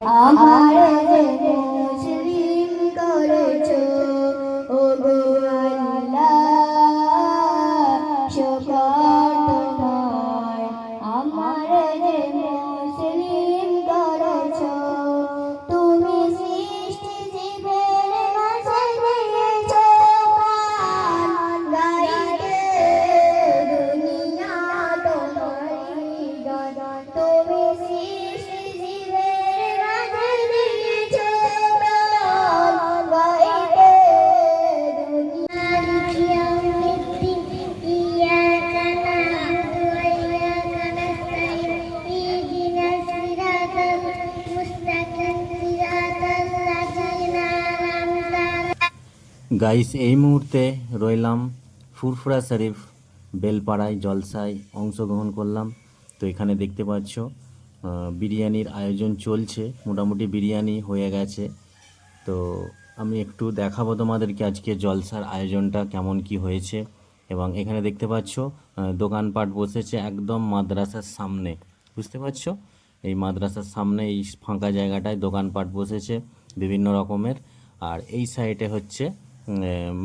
আমারে যে মুসলিম করেছো ও গো আল্লাহ শুকর তোমার আমারে যে মুসলিম করেছো তুমি সৃষ্টি জীবের মাঝে দিয়েছো প্রাণ গাইতে দুনিয়া তোমারই গান তুমি সৃষ্টি জীবের মাঝে দিয়েছো প্রাণ গাইতে দুনিয়া ইয়াউমিদ্দিন ইয়াকা না'বুদু ওয়া ইয়াকা নাস্তাঈন ইহদিনাস সিরাতাল মুস্তাকিম সিরাতাল লাযিনা আন'আমতা গাইস এই মুহূর্তে রইলাম ফুরফুরা শরীফ বেলপাড়ায় জলসায় অংশগ্রহণ করলাম। তো এখানে দেখতে পাচ্ছ বিরিয়ানির আয়োজন চলছে, মোটামুটি বিরিয়ানি হয়ে গেছে। তো আমি একটু দেখাবো তোমাদেরকে আজকে জলসার আয়োজনটা কেমন কি হয়েছে। এবং এখানে দেখতে পাচ্ছ দোকানপাট বসেছে একদম মাদ্রাসার সামনে, বুঝতে পারছো? এই মাদ্রাসার সামনে এই ফাঁকা জায়গাটায় দোকানপাট বসেছে বিভিন্ন রকমের। আর এই সাইডে হচ্ছে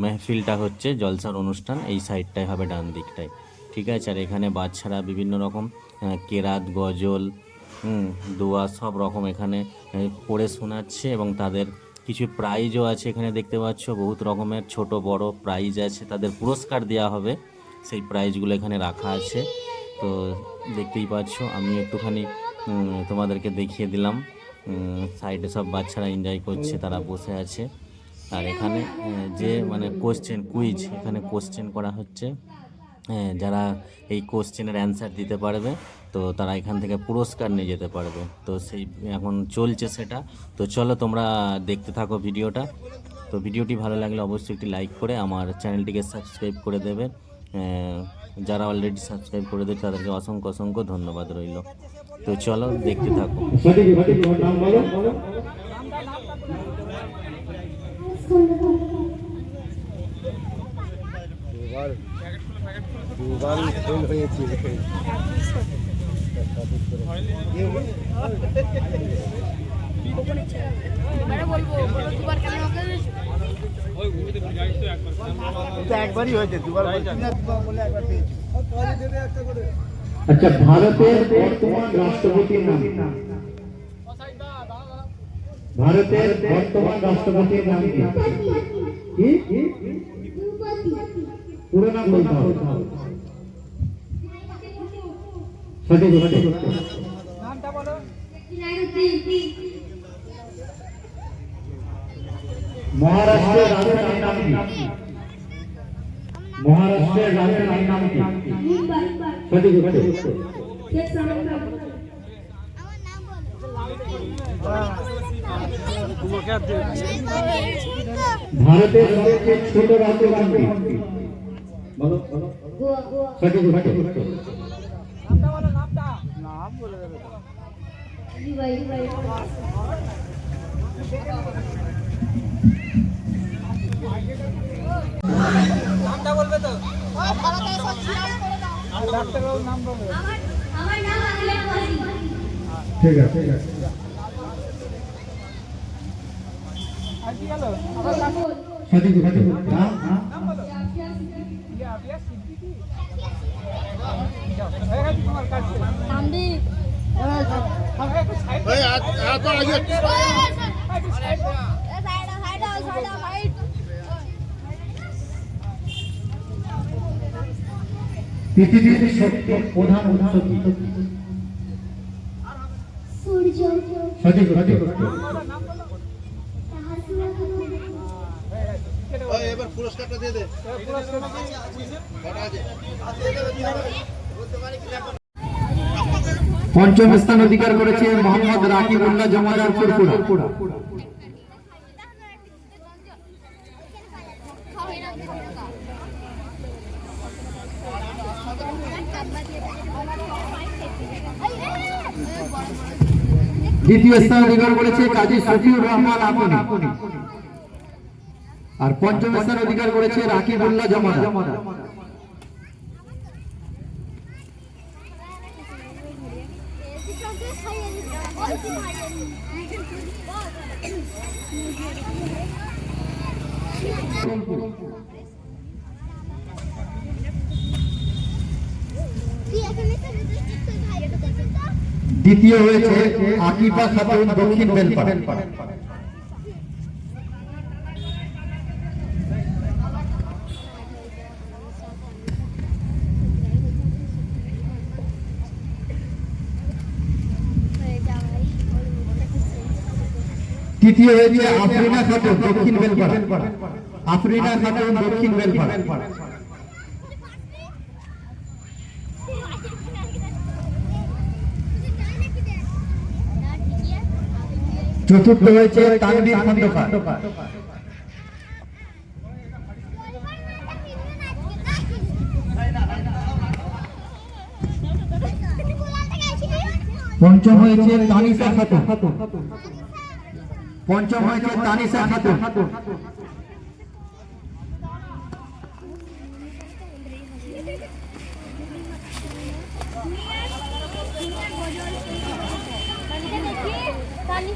মেহফিলটা হচ্ছে জলসার অনুষ্ঠান, এই সাইডটাই হবে ডান দিকটায়, ঠিক আছে? আর এখানে বাচ্চারা বিভিন্ন রকম কেরাত গজল দোয়া সব রকম এখানে পড়ে শোনাচ্ছে এবং তাদের কিছু প্রাইজও আছে। এখানে দেখতে পাচ্ছ বহুত রকমের ছোট বড় প্রাইজ আছে, তাদের পুরস্কার দেওয়া হবে, সেই প্রাইজগুলো এখানে রাখা আছে। তো দেখতেই পাচ্ছ, আমি একটুখানি তোমাদেরকে দেখিয়ে দিলাম। সাইডে সব বাচ্চারা এনজয় করছে, তারা বসে আছে। আর এখানে যে মানে কুইজ এখানে কোশ্চেন করা হচ্ছে, যারা এই কোশ্চেনের অ্যান্সার দিতে পারবে তো তারা এখান থেকে পুরস্কার নিয়ে যেতে পারবে। তো সেই এখন চলছে সেটা। তো চলো তোমরা দেখতে থাকো ভিডিওটা। তো ভিডিওটি ভালো লাগলে অবশ্যই একটি লাইক করে আমার চ্যানেলটিকে সাবস্ক্রাইব করে দেবে। যারা অলরেডি সাবস্ক্রাইব করে দেবে তাদেরকে অসংখ্য অসংখ্য ধন্যবাদ রইল। তো চলো দেখতে থাকো। দুবার ফেল হয়েছে। একবারই হয়েছে, দুবার বলে একবার পেয়েছি। আচ্ছা, ভারতের বর্তমান রাষ্ট্রপতির নাম? ভারতের বর্তমান রাষ্ট্রপতির নাম কি? পুরো নাম বলতে হবে। সঠিক নামটা বলো। মহারাষ্ট্রের রাজধানীর নাম কি? মহারাষ্ট্রের রাজধানীর নাম কি? সঠিক ভারতের সবচেয়ে ছোট রাজ্য কোনটি? বলো বলো। সঠিক নাম বলে দেবে। নামটা বলবে তো? ডাক্তারবাবুর নাম বলবে। আমার নাম আদিলা কোয়াজি। ঠিক আছে। আজকে গেল আবার নাম সঠিক নাম বলো। আপিয়া সিদ্দিকী। হয়ে গেছে তোমার কাজ। নামদি পৃথিবীর সবচেয়ে প্রধান উৎস কি? সূর্য। সঠিক এবার পুরস্কারটা দিয়ে দে। পঞ্চম স্থান অধিকার করেছে মোহাম্মদ রাকিবুল্লাহ জমাদার ফুরফুরা। দ্বিতীয় স্থান অধিকার করেছে কাজী শফিউর রহমান আপনি। আর পঞ্চম স্থান অধিকার করেছে রাকিবুল্লাহ জমাদার। দ্বিতীয় হয়েছে আকিফা খাতুন দক্ষিণ বেলপাড়া। তৃতীয় হয়েছে আফরিনা খাতুন দক্ষিণ বেলপাড়া। আফরিনা খাতুন দক্ষিণ বেলপাড়া। চতুর্থ হয়েছে তানভীর খন্দকার। পঞ্চম হয়েছে তানিশা খাতুন। পঞ্চম হয়েছে তানিশা খাতুন। দাদু